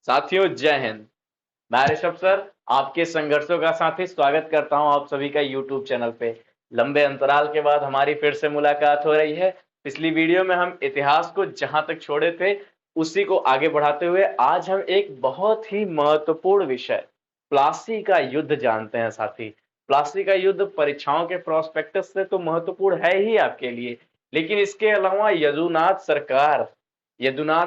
साथियों जय हिंद। मैं ऋषभ सर, आपके संघर्षों का साथी, स्वागत करता हूं आप सभी का यूट्यूब चैनल पे। लंबे अंतराल के बाद हमारी फिर से मुलाकात हो रही है। पिछली वीडियो में हम इतिहास को जहां तक छोड़े थे उसी को आगे बढ़ाते हुए आज हम एक बहुत ही महत्वपूर्ण विषय प्लासी का युद्ध जानते हैं साथी। प्लासी का युद्ध परीक्षाओं के प्रोस्पेक्टस से तो महत्वपूर्ण है ही आपके लिए, लेकिन इसके अलावा यदुनाथ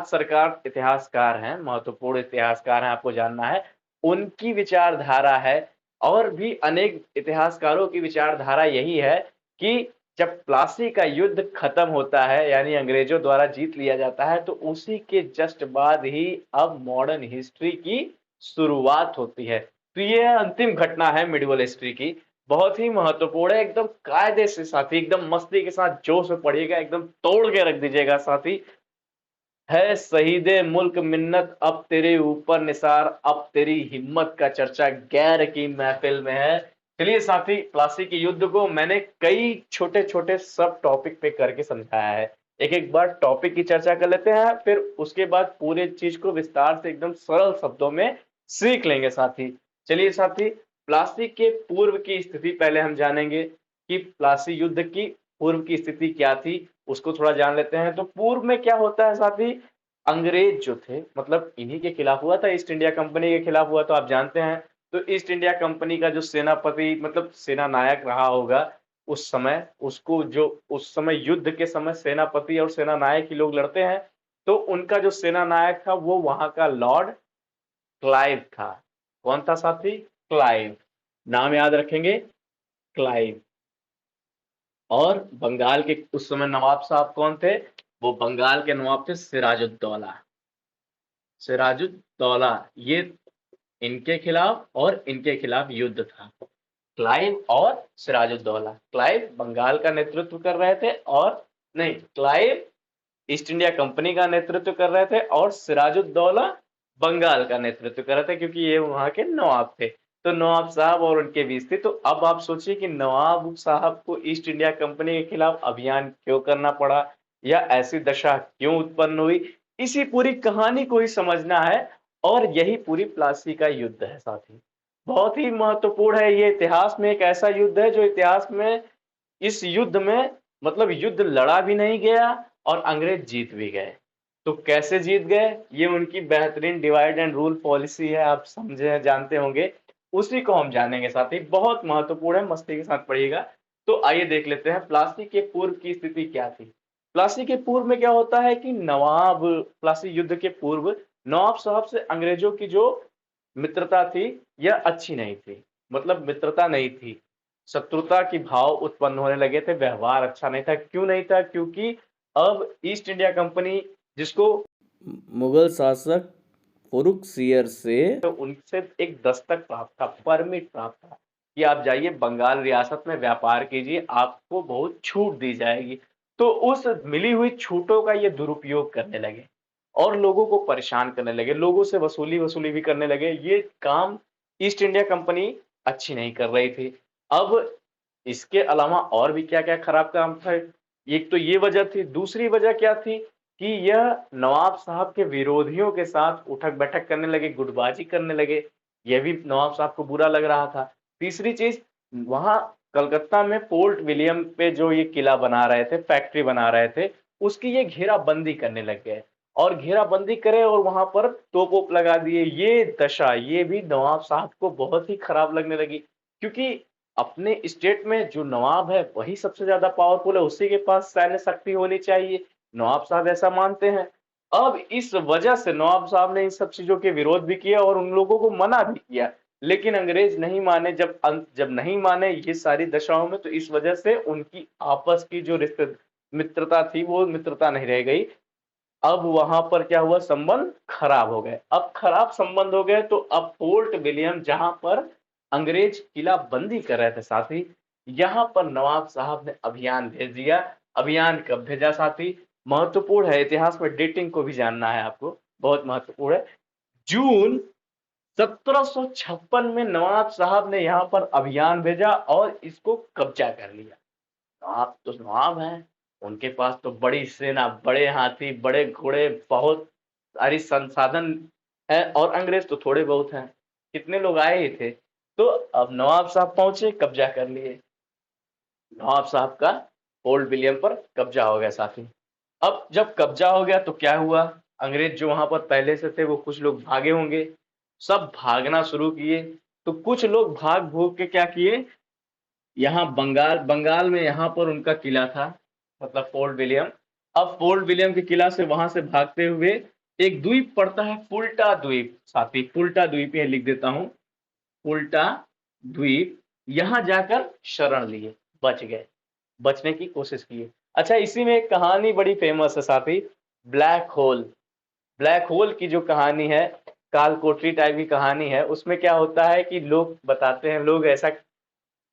सरकार इतिहासकार हैं, महत्वपूर्ण इतिहासकार हैं, आपको जानना है। उनकी विचारधारा है और भी अनेक इतिहासकारों की विचारधारा यही है कि जब प्लासी का युद्ध खत्म होता है यानी अंग्रेजों द्वारा जीत लिया जाता है तो उसी के जस्ट बाद ही अब मॉडर्न हिस्ट्री की शुरुआत होती है। तो ये अंतिम घटना है मिडिवल हिस्ट्री की, बहुत ही महत्वपूर्ण है। एकदम कायदे से साथी, एकदम मस्ती के साथ जोश में पढ़िएगा, एकदम तोड़ के रख दीजिएगा साथी। है शहीदे मुल्क मिन्नत अब तेरे ऊपर निसार, अब तेरी हिम्मत का चर्चा गैर की महफिल में है। चलिए साथी, प्लासी के युद्ध को मैंने कई छोटे छोटे सब टॉपिक पे करके समझाया है। एक एक बार टॉपिक की चर्चा कर लेते हैं, फिर उसके बाद पूरे चीज को विस्तार से एकदम सरल शब्दों में सीख लेंगे साथी। चलिए साथी, प्लासी के पूर्व की स्थिति पहले हम जानेंगे कि प्लासी युद्ध की पूर्व की स्थिति क्या थी, उसको थोड़ा जान लेते हैं। तो पूर्व में क्या होता है साथी, अंग्रेज जो थे मतलब इन्हीं के खिलाफ हुआ था, ईस्ट इंडिया कंपनी के खिलाफ हुआ, तो आप जानते हैं। तो ईस्ट इंडिया कंपनी का जो सेनापति मतलब सेना नायक रहा होगा उस समय, उसको जो उस समय युद्ध के समय सेनापति और सेना नायक ही लोग लड़ते हैं, तो उनका जो सेना नायक था वो वहां का लॉर्ड क्लाइव था। कौन था साथी? क्लाइव। नाम याद रखेंगे, क्लाइव। और बंगाल के उस समय नवाब साहब कौन थे? वो बंगाल के नवाब थे सिराजुद्दौला। सिराजुद्दौला, ये इनके खिलाफ और इनके खिलाफ युद्ध था। क्लाइव और सिराजुद्दौला। क्लाइव बंगाल का नेतृत्व कर रहे थे, और नहीं, क्लाइव ईस्ट इंडिया कंपनी का नेतृत्व कर रहे थे और सिराजुद्दौला बंगाल का नेतृत्व कर रहे थे, क्योंकि ये वहां के नवाब थे। तो नवाब साहब और उनके बीच थी। तो अब आप सोचिए कि नवाब साहब को ईस्ट इंडिया कंपनी के खिलाफ अभियान क्यों करना पड़ा, या ऐसी दशा क्यों उत्पन्न हुई, इसी पूरी कहानी को ही समझना है। और यही पूरी प्लासी का युद्ध है साथी। बहुत ही महत्वपूर्ण है ये, इतिहास में एक ऐसा युद्ध है जो इतिहास में, इस युद्ध में मतलब युद्ध लड़ा भी नहीं गया और अंग्रेज जीत भी गए। तो कैसे जीत गए, ये उनकी बेहतरीन डिवाइड एंड रूल पॉलिसी है, आप समझे जानते होंगे। उसी को हम जानेंगे साथी, बहुत महत्वपूर्ण है, मस्ती के साथ पढ़िएगा। तो आइए देख लेते हैं प्लासी के पूर्व की स्थिति क्या थी। प्लासी के पूर्व में क्या होता है कि नवाब, प्लासी युद्ध के पूर्व नवाब साहब से अंग्रेजों की जो मित्रता थी यह अच्छी नहीं थी। मतलब मित्रता नहीं थी, शत्रुता की भाव उत्पन्न होने लगे थे, व्यवहार अच्छा नहीं था। क्यों नहीं था? क्योंकि अब ईस्ट इंडिया कंपनी, जिसको मुगल शासक फरुख सियर से, तो उनसे एक दस्तक प्राप्त था, परमिट प्राप्त था कि आप जाइए बंगाल रियासत में व्यापार कीजिए, आपको बहुत छूट दी जाएगी। तो उस मिली हुई छूटों का ये दुरुपयोग करने लगे और लोगों को परेशान करने लगे, लोगों से वसूली वसूली भी करने लगे। ये काम ईस्ट इंडिया कंपनी अच्छी नहीं कर रही थी। अब इसके अलावा और भी क्या क्या खराब काम था। एक तो ये वजह थी, दूसरी वजह क्या थी कि यह नवाब साहब के विरोधियों के साथ उठक बैठक करने लगे, गुटबाजी करने लगे। यह भी नवाब साहब को बुरा लग रहा था। तीसरी चीज, वहां कलकत्ता में पोर्ट विलियम पे जो ये किला बना रहे थे, फैक्ट्री बना रहे थे, उसकी ये घेराबंदी करने लग गए। और घेराबंदी करे और वहां पर तोप वोप लगा दिए। ये दशा, ये भी नवाब साहब को बहुत ही खराब लगने लगी, क्योंकि अपने स्टेट में जो नवाब है वही सबसे ज्यादा पावरफुल है, उसी के पास सैन्य शक्ति होनी चाहिए। नवाब साहब ऐसा मानते हैं। अब इस वजह से नवाब साहब ने इन सब चीजों के विरोध भी किया और उन लोगों को मना भी किया, लेकिन अंग्रेज नहीं माने। जब नहीं माने ये सारी दशाओं में, तो इस वजह से उनकी आपस की जो रिश्ते मित्रता थी वो मित्रता नहीं रह गई। अब वहां पर क्या हुआ, संबंध खराब हो गए। अब खराब संबंध हो गए तो अब फोर्ट विलियम, जहां पर अंग्रेज किला बंदी कर रहे थे साथी, यहां पर नवाब साहब ने अभियान भेज दिया। अभियान कब भेजा साथी? महत्वपूर्ण है, इतिहास में डेटिंग को भी जानना है आपको, बहुत महत्वपूर्ण है। जून 1756 में नवाब साहब ने यहाँ पर अभियान भेजा और इसको कब्जा कर लिया। नवाब तो नवाब हैं, उनके पास तो बड़ी सेना, बड़े हाथी, बड़े घोड़े, बहुत सारी संसाधन है और अंग्रेज तो थोड़े बहुत हैं, कितने लोग आए ही थे। तो अब नवाब साहब पहुंचे, कब्जा कर लिए। नवाब साहब का फोर्ट विलियम पर कब्जा हो गया साथी। अब जब कब्जा हो गया तो क्या हुआ, अंग्रेज जो वहां पर पहले से थे वो कुछ लोग भागे होंगे, सब भागना शुरू किए। तो कुछ लोग भाग भूग के क्या किए, यहाँ बंगाल बंगाल में यहाँ पर उनका किला था, मतलब फोर्ट विलियम। अब फोर्ट विलियम के किला से वहां से भागते हुए एक द्वीप पड़ता है, फुल्टा द्वीप साथी, फुल्टा द्वीप ये लिख देता हूँ, फुल्टा द्वीप। यहाँ जाकर शरण लिए, बच गए, बचने की कोशिश की। अच्छा, इसी में एक कहानी बड़ी फेमस है साथी, ब्लैक होल। ब्लैक होल की जो कहानी है, कालकोठरी टाइप की कहानी है, उसमें क्या होता है कि लोग बताते हैं, लोग ऐसा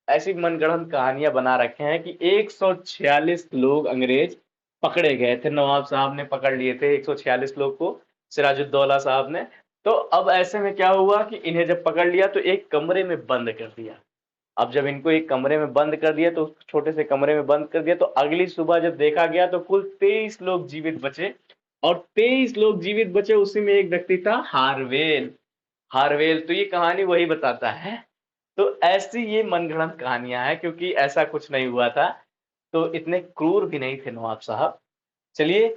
ऐसी मनगढ़ंत कहानियां बना रखे हैं कि 146 लोग अंग्रेज पकड़े गए थे, नवाब साहब ने पकड़ लिए थे 146 लोग को, सिराजुद्दौला साहब ने। तो अब ऐसे में क्या हुआ कि इन्हें जब पकड़ लिया तो एक कमरे में बंद कर दिया। अब जब इनको एक कमरे में बंद कर दिया, तो छोटे से कमरे में बंद कर दिया, तो अगली सुबह जब देखा गया तो कुल 23 लोग जीवित बचे। और 23 लोग जीवित बचे, उसी में एक व्यक्ति था हार्वेल। हार्वेल, तो ये कहानी वही बताता है। तो ऐसी ये मनगढ़ंत कहानियां हैं, क्योंकि ऐसा कुछ नहीं हुआ था, तो इतने क्रूर भी नहीं थे नवाब साहब। चलिए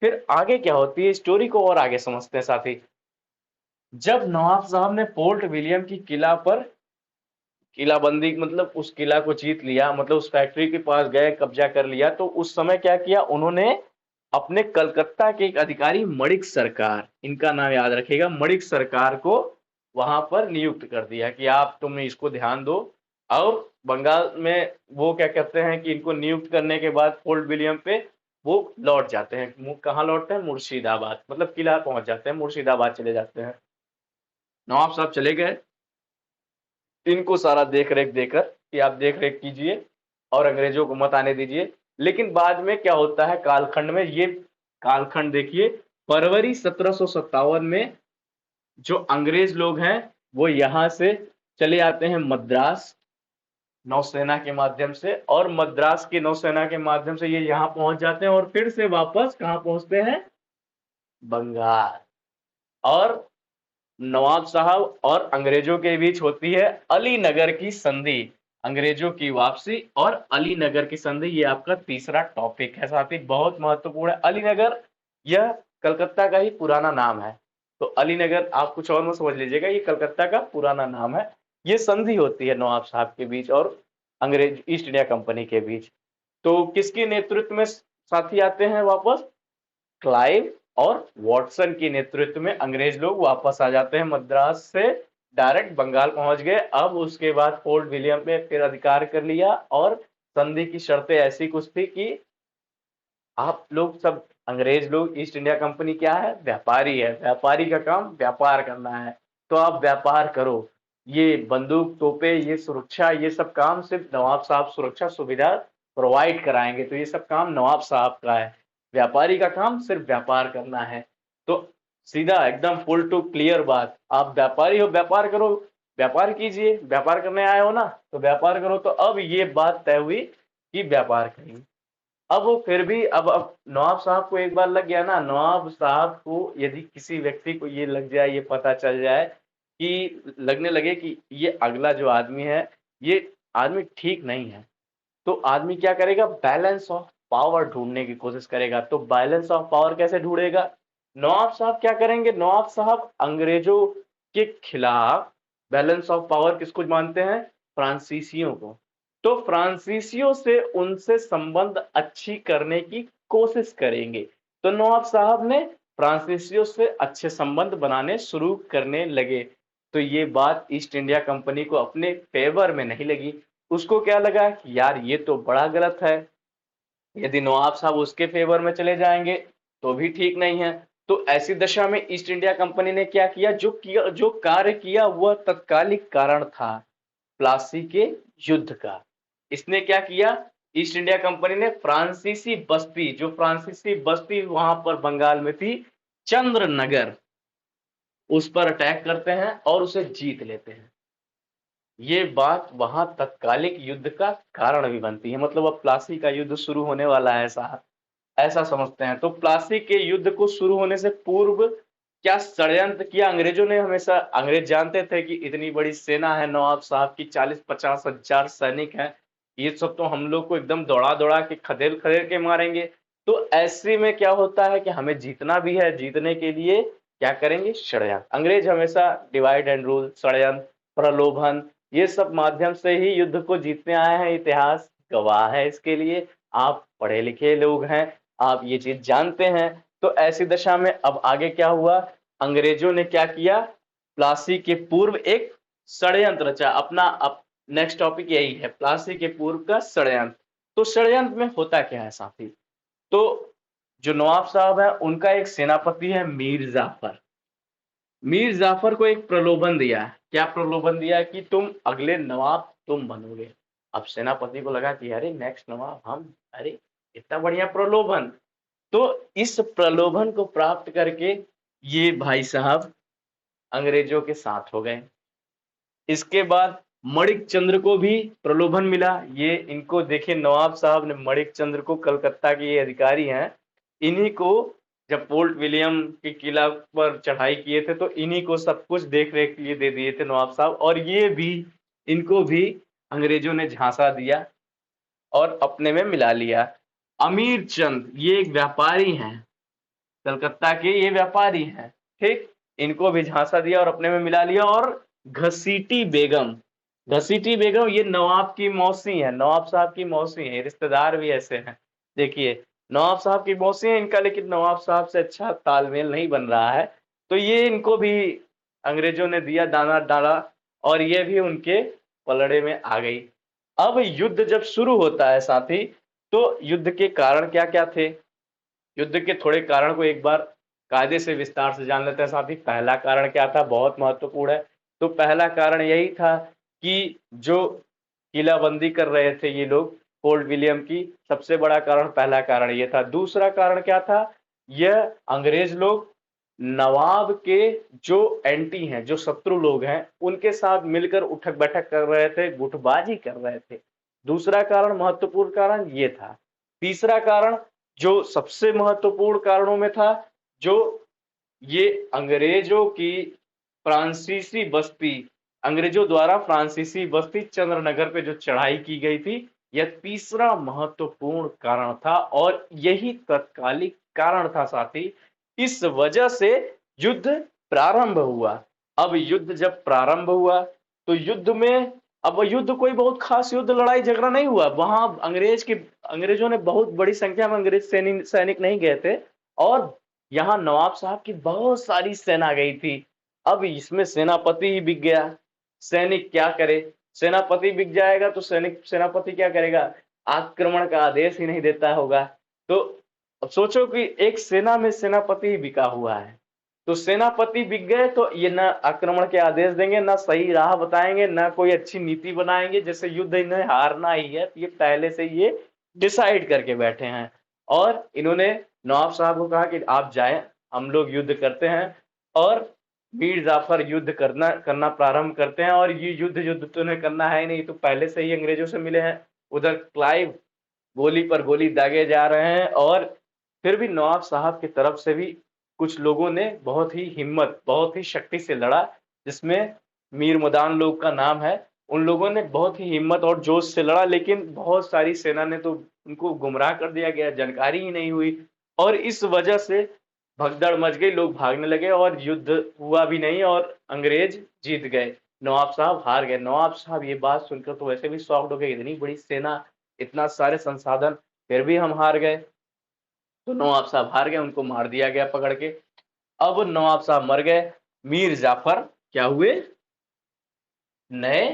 फिर आगे क्या होती है, स्टोरी को और आगे समझते हैं साथी। जब नवाब साहब ने पोर्ट विलियम की किला पर किलाबंदी, मतलब उस किला को जीत लिया, मतलब उस फैक्ट्री के पास गए, कब्जा कर लिया, तो उस समय क्या किया उन्होंने, अपने कलकत्ता के एक अधिकारी मणिक सरकार, इनका नाम याद रखिएगा, मणिक सरकार को वहां पर नियुक्त कर दिया कि आप तुम इसको ध्यान दो। और बंगाल में वो क्या कहते हैं कि इनको नियुक्त करने के बाद फोर्ट विलियम पे वो लौट जाते हैं, कहाँ लौटते हैं, मुर्शिदाबाद, मतलब किला पहुंच जाते हैं, मुर्शिदाबाद चले जाते हैं। नवाब साहब चले गए, इनको सारा देख रेख देकर कि आप देख रेख कीजिए और अंग्रेजों को मत आने दीजिए। लेकिन बाद में क्या होता है कालखंड में, ये कालखंड देखिए, फरवरी 1757 में जो अंग्रेज लोग हैं वो यहाँ से चले आते हैं मद्रास नौसेना के माध्यम से, और मद्रास की नौसेना के माध्यम से ये यहाँ पहुंच जाते हैं और फिर से वापस कहाँ पहुंचते हैं, बंगाल। और नवाब साहब और अंग्रेजों के बीच होती है अलीनगर की संधि, अंग्रेजों की वापसी और अलीनगर की संधि, ये आपका तीसरा टॉपिक है साथी, बहुत महत्वपूर्ण है। अलीनगर यह कलकत्ता का ही पुराना नाम है, तो अलीनगर आप कुछ और मत समझ लीजिएगा, ये कलकत्ता का पुराना नाम है। ये संधि होती है नवाब साहब के बीच और अंग्रेज ईस्ट इंडिया कंपनी के बीच। तो किसके नेतृत्व में साथी आते हैं वापस, क्लाइव और वॉटसन के नेतृत्व में अंग्रेज लोग वापस आ जाते हैं मद्रास से, डायरेक्ट बंगाल पहुंच गए। अब उसके बाद फोर्ट विलियम पे फिर अधिकार कर लिया, और संधि की शर्तें ऐसी कुछ थी कि आप लोग सब, अंग्रेज लोग, ईस्ट इंडिया कंपनी क्या है, व्यापारी है, व्यापारी का काम व्यापार करना है, तो आप व्यापार करो। ये बंदूक तोपे, ये सुरक्षा, ये सब काम सिर्फ नवाब साहब सुरक्षा सुविधा प्रोवाइड कराएंगे, तो ये सब काम नवाब साहब का है, व्यापारी का काम सिर्फ व्यापार करना है। तो सीधा एकदम फुल टू क्लियर बात, आप व्यापारी हो, व्यापार करो, व्यापार कीजिए, व्यापार करने आए हो ना, तो व्यापार करो। तो अब ये बात तय हुई कि व्यापार करेंगे। अब वो फिर भी, अब नवाब साहब को एक बार लग गया ना, नवाब साहब को यदि किसी व्यक्ति को ये लग जाए, ये पता चल जाए कि लगने लगे कि ये अगला जो आदमी है ये आदमी ठीक नहीं है, तो आदमी क्या करेगा, बैलेंस ऑफ पावर ढूंढने की कोशिश करेगा। तो बैलेंस ऑफ पावर कैसे ढूंढेगा, नवाब साहब क्या करेंगे, नवाब साहब अंग्रेजों के खिलाफ बैलेंस ऑफ पावर किसको मानते हैं, फ्रांसीसियों को। तो फ्रांसीसियों से उनसे संबंध अच्छी करने की कोशिश करेंगे। तो नवाब साहब ने फ्रांसीसियों से अच्छे संबंध बनाने शुरू करने लगे। तो ये बात ईस्ट इंडिया कंपनी को अपने फेवर में नहीं लगी, उसको क्या लगा कि यार ये तो बड़ा गलत है, यदि नवाब साहब उसके फेवर में चले जाएंगे तो भी ठीक नहीं है। तो ऐसी दशा में ईस्ट इंडिया कंपनी ने क्या किया, जो कार्य किया वह तत्कालिक कारण था प्लासी के युद्ध का। इसने क्या किया, ईस्ट इंडिया कंपनी ने फ्रांसीसी बस्ती, जो फ्रांसीसी बस्ती वहां पर बंगाल में थी, चंद्रनगर, उस पर अटैक करते हैं और उसे जीत लेते हैं। ये बात वहां तत्कालिक युद्ध का कारण भी बनती है, मतलब अब प्लासी का युद्ध शुरू होने वाला है, ऐसा ऐसा समझते हैं। तो प्लासी के युद्ध को शुरू होने से पूर्व क्या षड्यंत्र किया अंग्रेजों ने? हमेशा अंग्रेज जानते थे कि इतनी बड़ी सेना है नवाब साहब की, 40-50 हजार सैनिक हैं, ये सब तो हम लोग को एकदम दौड़ा दौड़ा के खदेड़ खदेड़ के मारेंगे। तो ऐसे में क्या होता है कि हमें जीतना भी है, जीतने के लिए क्या करेंगे? षड्यंत्र। अंग्रेज हमेशा डिवाइड एंड रूल, षड्यंत्र, प्रलोभन, ये सब माध्यम से ही युद्ध को जीतने आए हैं। इतिहास गवाह है इसके लिए। आप पढ़े लिखे लोग हैं, आप ये चीज जानते हैं। तो ऐसी दशा में अब आगे क्या हुआ? अंग्रेजों ने क्या किया? प्लासी के पूर्व एक षड्यंत्र रचा अपना। नेक्स्ट टॉपिक यही है, प्लासी के पूर्व का षड्यंत्र। तो षड्यंत्र में होता क्या है साथी? तो जो नवाब साहब है उनका एक सेनापति है मीर जाफर। मीर जाफर को एक प्रलोभन दिया। क्या प्रलोभन दिया? कि तुम अगले नवाब तुम बनोगे। अब सेनापति को लगा कि अरे नेक्स्ट नवाब हम, अरे इतना बढ़िया प्रलोभन। तो इस प्रलोभन को प्राप्त करके ये भाई साहब अंग्रेजों के साथ हो गए। इसके बाद मणिक चंद्र को भी प्रलोभन मिला। ये इनको देखे नवाब साहब ने, मणिक चंद्र को, कलकत्ता के ये अधिकारी हैं, इन्हीं को जब फोर्ट विलियम के किला पर चढ़ाई किए थे तो इन्हीं को सब कुछ देख रेख के लिए दे दिए थे नवाब साहब। और ये भी, इनको भी अंग्रेजों ने झांसा दिया और अपने में मिला लिया। अमीर चंद ये एक व्यापारी हैं, कलकत्ता के ये व्यापारी हैं, ठीक। इनको भी झांसा दिया और अपने में मिला लिया। और घसीटी बेगम, घसीटी बेगम ये नवाब की मौसी है, नवाब साहब की मौसी है। रिश्तेदार भी ऐसे हैं, देखिए नवाब साहब की मौसी है इनका, लेकिन नवाब साहब से अच्छा तालमेल नहीं बन रहा है। तो ये इनको भी अंग्रेजों ने दिया, दाना डाला, और ये भी उनके पलड़े में आ गई। अब युद्ध जब शुरू होता है साथी, तो युद्ध के कारण क्या क्या थे? युद्ध के थोड़े कारण को एक बार कायदे से विस्तार से जान लेते हैं साथी। पहला कारण क्या था? बहुत महत्वपूर्ण है। तो पहला कारण यही था कि जो किलाबंदी कर रहे थे ये लोग फोर्ट विलियम की, सबसे बड़ा कारण, पहला कारण ये था। दूसरा कारण क्या था? यह अंग्रेज लोग नवाब के जो एंटी हैं, जो शत्रु लोग हैं, उनके साथ मिलकर उठक बैठक कर रहे थे, गुटबाजी कर रहे थे। दूसरा कारण, महत्वपूर्ण कारण ये था। तीसरा कारण जो सबसे महत्वपूर्ण कारणों में था, जो ये अंग्रेजों की फ्रांसीसी बस्ती, अंग्रेजों द्वारा फ्रांसीसी बस्ती चंद्रनगर पे जो चढ़ाई की गई थी, यह तीसरा महत्वपूर्ण कारण था। और यही तत्कालिक कारण था साथी, इस वजह से युद्ध प्रारंभ हुआ। अब युद्ध जब प्रारंभ हुआ तो युद्ध में, अब युद्ध कोई बहुत खास युद्ध, लड़ाई झगड़ा नहीं हुआ वहां। अंग्रेजों ने बहुत बड़ी संख्या में अंग्रेज सैनिक नहीं गए थे, और यहाँ नवाब साहब की बहुत सारी सेना गई थी। अब इसमें सेनापति ही बिक गया। सैनिक क्या करे? सेनापति बिक जाएगा तो सेनापति क्या करेगा? आक्रमण का आदेश ही नहीं देता होगा। तो अब सोचो कि एक सेना में सेनापति ही बिका हुआ है। तो सेनापति बिक गए तो ये ना आक्रमण के आदेश देंगे, ना सही राह बताएंगे, ना कोई अच्छी नीति बनाएंगे। जैसे युद्ध इन्हें हारना ही है, ये पहले से ये डिसाइड करके बैठे हैं। और इन्होंने नवाब साहब को कहा कि आप जाएं, हम लोग युद्ध करते हैं। और मीर जाफर युद्ध करना प्रारंभ करते हैं। और ये युद्ध तो उन्हें करना है ही नहीं, तो पहले से ही अंग्रेजों से मिले हैं। उधर क्लाइव गोली पर गोली दागे जा रहे हैं। और फिर भी नवाब साहब की तरफ से भी कुछ लोगों ने बहुत ही हिम्मत, बहुत ही शक्ति से लड़ा, जिसमें मीर मदान लोग का नाम है। उन लोगों ने बहुत ही हिम्मत और जोश से लड़ा, लेकिन बहुत सारी सेना ने तो उनको गुमराह कर दिया गया, जानकारी ही नहीं हुई। और इस वजह से भगदड़ मच गई, लोग भागने लगे और युद्ध हुआ भी नहीं और अंग्रेज जीत गए, नवाब साहब हार गए। नवाब साहब ये बात सुनकर तो वैसे भी शॉक्ड हो गए, इतनी बड़ी सेना, इतना सारे संसाधन, फिर भी हम हार गए। तो नवाब साहब हार गए, उनको मार दिया गया पकड़ के। अब नवाब साहब मर गए, मीर जाफर क्या हुए? नए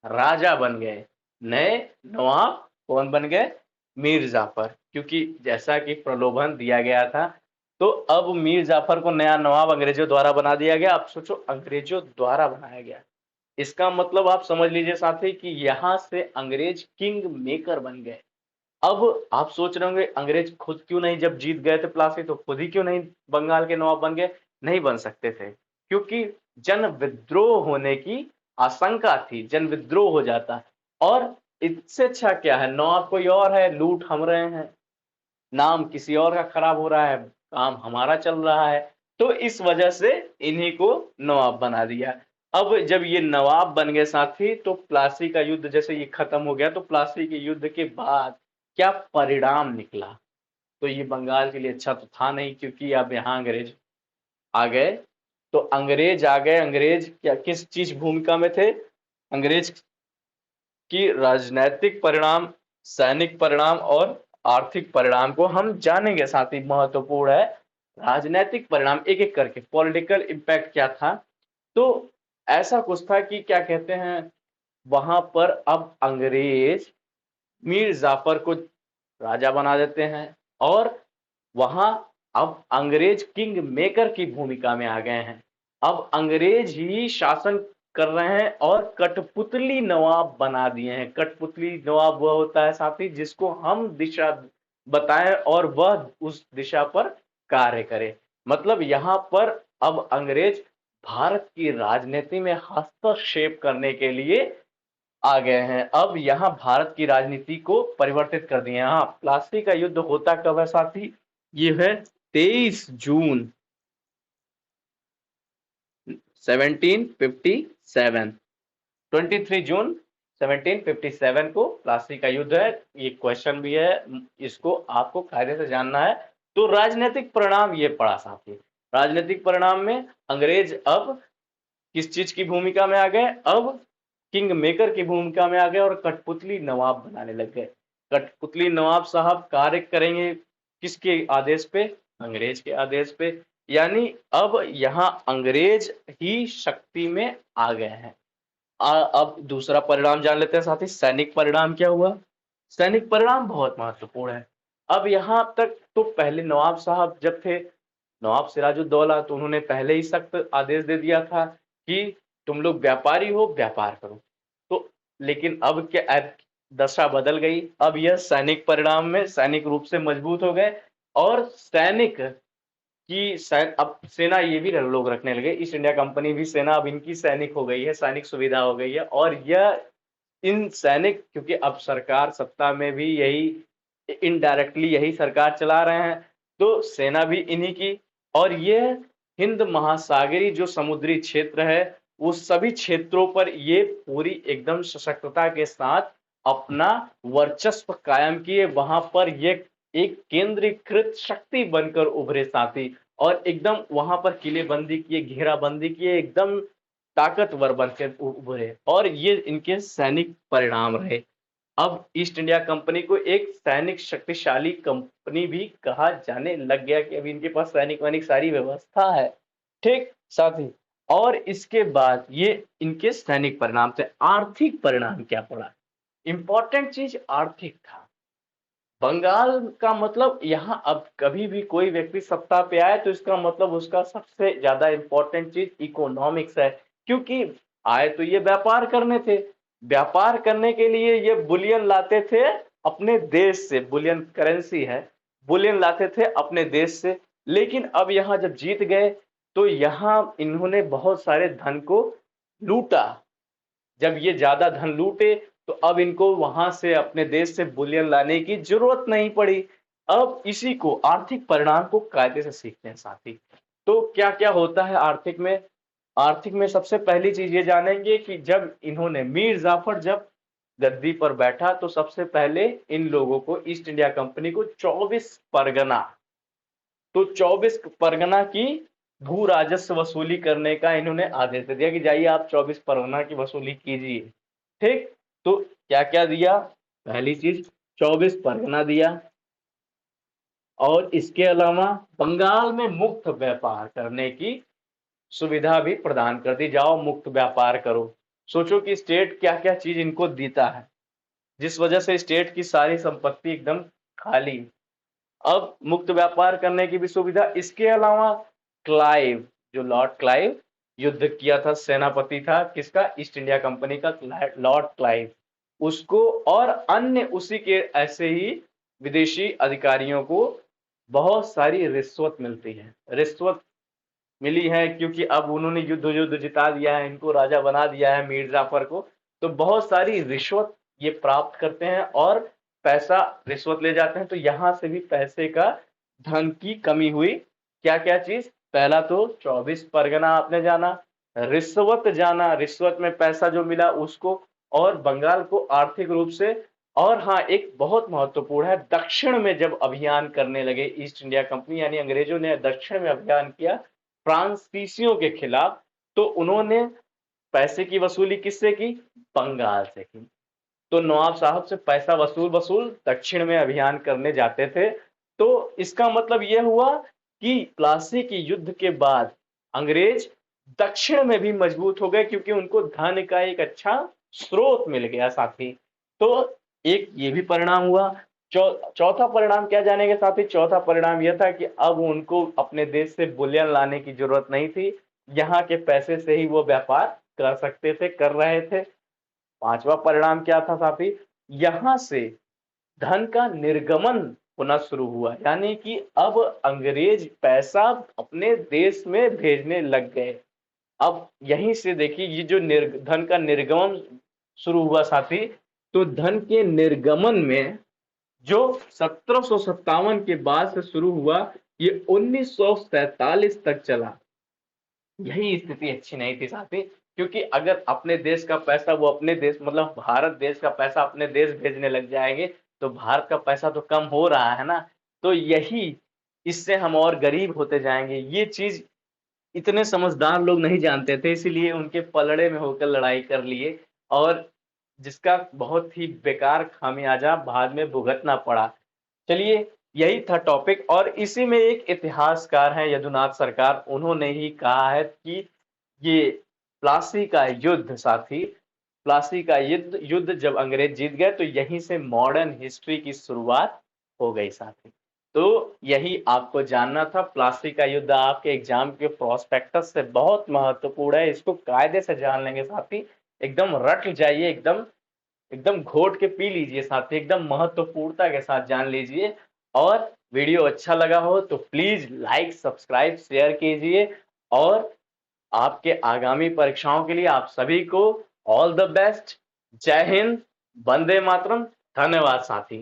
राजा बन गए, नए नवाब कौन बन गए? मीर जाफर। क्योंकि जैसा कि प्रलोभन दिया गया था, तो अब मीर जाफर को नया नवाब अंग्रेजों द्वारा बना दिया गया। अब सोचो, अंग्रेजों द्वारा बनाया गया, इसका मतलब आप समझ लीजिए साथी कि यहां से अंग्रेज किंग मेकर बन गए। अब आप सोच रहे होंगे अंग्रेज खुद क्यों नहीं, जब जीत गए थे प्लासी तो खुद ही क्यों नहीं बंगाल के नवाब बन गए? नहीं बन सकते थे, क्योंकि जन विद्रोह होने की आशंका थी, जन विद्रोह हो जाता। और इससे अच्छा क्या है, नवाब कोई और है, लूट हम रहे हैं, नाम किसी और का खराब हो रहा है, काम हमारा चल रहा है। तो इस वजह से इन्हीं को नवाब बना दिया। अब जब ये नवाब बन गए साथी, तो प्लासी का युद्ध जैसे ये खत्म हो गया, तो प्लासी के युद्ध के बाद क्या परिणाम निकला? तो ये बंगाल के लिए अच्छा तो था नहीं, क्योंकि अब यहाँ अंग्रेज आ गए। तो अंग्रेज आ गए, अंग्रेज क्या किस चीज भूमिका में थे? अंग्रेज की राजनैतिक परिणाम, सैनिक परिणाम और आर्थिक परिणाम को हम जानेंगे साथ ही, महत्वपूर्ण है। राजनैतिक परिणाम एक एक करके, पॉलिटिकल इम्पैक्ट क्या था? तो ऐसा कुछ था कि क्या कहते हैं, वहां पर अब अंग्रेज मीर जाफर को राजा बना देते हैं, और वहां अब अंग्रेज किंग मेकर की भूमिका में आ गए हैं। अब अंग्रेज ही शासन कर रहे हैं और कठपुतली नवाब बना दिए हैं। कठपुतली नवाब वह होता है साथी जिसको हम दिशा बताएं और वह उस दिशा पर कार्य करे। मतलब यहाँ पर अब अंग्रेज भारत की राजनीति में हस्तक्षेप करने के लिए आ गए हैं। अब यहाँ भारत की राजनीति को परिवर्तित कर दिए हैं। हाँ, प्लासी का युद्ध होता कब है साथी? ये है 23 जून 1757। 23 जून 1757 को प्लासी का युद्ध है। ये क्वेश्चन भी है, इसको आपको कायदे से जानना है। तो राजनीतिक परिणाम ये पड़ा साथी। राजनीतिक परिणाम में अंग्रेज अब किस चीज की भूमिका में आ गए? अब किंग मेकर की भूमिका में आ गए और कठपुतली नवाब बनाने लग गए। कठपुतली नवाब साहब कार्य करेंगे किसके आदेश पे? अंग्रेज के आदेश पे। यानी अब यहाँ अंग्रेज ही शक्ति में आ गए हैं। अब दूसरा परिणाम जान लेते हैं साथी, सैनिक परिणाम क्या हुआ? सैनिक परिणाम बहुत महत्वपूर्ण है। अब यहाँ तक तो पहले नवाब साहब जब थे, नवाब सिराजुद्दौला, तो उन्होंने पहले ही सख्त आदेश दे दिया था कि तुम लोग व्यापारी हो, व्यापार करो। तो लेकिन अब क्या दशा बदल गई। अब यह सैनिक परिणाम में सैनिक रूप से मजबूत हो गए, और सैनिक कि अब सेना ये भी लोग रखने लगे। ईस्ट इंडिया कंपनी भी सेना अब इनकी सैनिक हो गई है, सैनिक सुविधा हो गई है। और यह इन सैनिक, क्योंकि अब सरकार सत्ता में भी यही इनडायरेक्टली यही सरकार चला रहे हैं, तो सेना भी इन्हीं की। और ये हिंद महासागरीय जो समुद्री क्षेत्र है, वो सभी क्षेत्रों पर ये पूरी एकदम सशक्तता के साथ अपना वर्चस्व कायम किए। वहां पर ये एक केंद्रीकृत शक्ति बनकर उभरे साथी, और एकदम वहां पर किलेबंदी किए, घेराबंदी किए, एकदम ताकतवर बनकर उभरे। और ये इनके सैनिक परिणाम रहे। अब ईस्ट इंडिया कंपनी को एक सैनिक शक्तिशाली कंपनी भी कहा जाने लग गया कि अभी इनके पास सैनिक वैनिक सारी व्यवस्था है। ठीक साथी, और इसके बाद ये इनके सैनिक परिणाम से आर्थिक परिणाम क्या पड़ा? इंपॉर्टेंट चीज आर्थिक था। बंगाल का मतलब यहाँ अब कभी भी कोई व्यक्ति सत्ता पे आए तो इसका मतलब उसका सबसे ज्यादा इंपॉर्टेंट चीज इकोनॉमिक्स है। क्योंकि आए तो ये व्यापार करने थे, व्यापार करने के लिए ये बुलियन लाते थे अपने देश से, बुलियन करेंसी है, बुलियन लाते थे अपने देश से। लेकिन अब यहाँ जब जीत गए तो यहाँ इन्होंने बहुत सारे धन को लूटा। जब ये ज्यादा धन लूटे तो अब इनको वहां से अपने देश से बुलियन लाने की जरूरत नहीं पड़ी। अब इसी को आर्थिक परिणाम को कायदे से सीखते हैं साथी। तो क्या क्या होता है आर्थिक में? आर्थिक में सबसे पहली चीज ये जानेंगे कि जब इन्होंने मीर जाफर जब गद्दी पर बैठा तो सबसे पहले इन लोगों को, ईस्ट इंडिया कंपनी को 24 परगना, तो 24 परगना की भू राजस्व वसूली करने का इन्होंने आदेश दे दिया कि जाइए आप 24 परगना की वसूली कीजिए। ठीक, तो क्या क्या दिया? पहली चीज 24 परगना दिया, और इसके अलावा बंगाल में मुक्त व्यापार करने की सुविधा भी प्रदान कर दी। जाओ मुक्त व्यापार करो। सोचो कि स्टेट क्या क्या चीज इनको देता है, जिस वजह से स्टेट की सारी संपत्ति एकदम खाली। अब मुक्त व्यापार करने की भी सुविधा। इसके अलावा क्लाइव, जो लॉर्ड क्लाइव युद्ध किया था, सेनापति था किसका? ईस्ट इंडिया कंपनी का, लॉर्ड क्लाइव, उसको और अन्य उसी के ऐसे ही विदेशी अधिकारियों को बहुत सारी रिश्वत मिलती है, रिश्वत मिली है, क्योंकि अब उन्होंने युद्ध युद्ध जिता दिया है, इनको राजा बना दिया है मीर जाफर को। तो बहुत सारी रिश्वत ये प्राप्त करते हैं और पैसा रिश्वत ले जाते हैं। तो यहां से भी पैसे का, धन की कमी हुई। क्या क्या चीज? पहला तो 24 परगना आपने जाना, रिश्वत जाना, रिश्वत में पैसा जो मिला उसको, और बंगाल को आर्थिक रूप से, और हाँ एक बहुत महत्वपूर्ण है, दक्षिण में जब अभियान करने लगे ईस्ट इंडिया कंपनी यानी अंग्रेजों ने दक्षिण में अभियान किया फ्रांसीसियों के खिलाफ, तो उन्होंने पैसे की वसूली किससे की? बंगाल से की। तो नवाब साहब से पैसा वसूल वसूल दक्षिण में अभियान करने जाते थे। तो इसका मतलब यह हुआ कि प्लासी की युद्ध के बाद अंग्रेज दक्षिण में भी मजबूत हो गए, क्योंकि उनको धन का एक अच्छा स्रोत मिल गया साथी। तो एक ये भी परिणाम हुआ। चौथा परिणाम क्या जानेंगे साथी? चौथा परिणाम यह था कि अब उनको अपने देश से बुलियन लाने की जरूरत नहीं थी, यहाँ के पैसे से ही वो व्यापार कर सकते थे, कर रहे थे। पांचवा परिणाम क्या था साथी? यहां से धन का निर्गमन होना शुरू हुआ, यानी कि अब अंग्रेज पैसा अपने देश में भेजने लग गए। अब यहीं से देखिए ये जो धन का निर्गमन शुरू हुआ साथी, तो धन के निर्गमन में जो 1757 के बाद से शुरू हुआ, ये 1947 तक चला। यही स्थिति अच्छी नहीं थी साथी, क्योंकि अगर अपने देश का पैसा वो अपने देश मतलब भारत देश का पैसा अपने देश भेजने लग जाएंगे, तो भारत का पैसा तो कम हो रहा है ना, तो यही इससे हम और गरीब होते जाएंगे। ये चीज इतने समझदार लोग नहीं जानते थे, इसीलिए उनके पलड़े में होकर लड़ाई कर लिए, और जिसका बहुत ही बेकार खामियाजा बाद में भुगतना पड़ा। चलिए यही था टॉपिक, और इसी में एक इतिहासकार हैं यदुनाथ सरकार, उन्होंने ही कहा है कि ये प्लासी का युद्ध साथी, प्लासी का युद्ध युद्ध जब अंग्रेज जीत गए तो यहीं से मॉडर्न हिस्ट्री की शुरुआत हो गई साथी। तो यही आपको जानना था। प्लासी का युद्ध आपके एग्जाम के प्रोस्पेक्टस से बहुत महत्वपूर्ण है, इसको कायदे से जान लेंगे साथी, एकदम रट जाइए, एकदम एकदम घोट के पी लीजिए साथी, एकदम महत्वपूर्णता के साथ जान लीजिए। और वीडियो अच्छा लगा हो तो प्लीज लाइक सब्सक्राइब शेयर कीजिए, और आपके आगामी परीक्षाओं के लिए आप सभी को ऑल द बेस्ट। जय हिंद, वंदे मातरम। धन्यवाद साथी।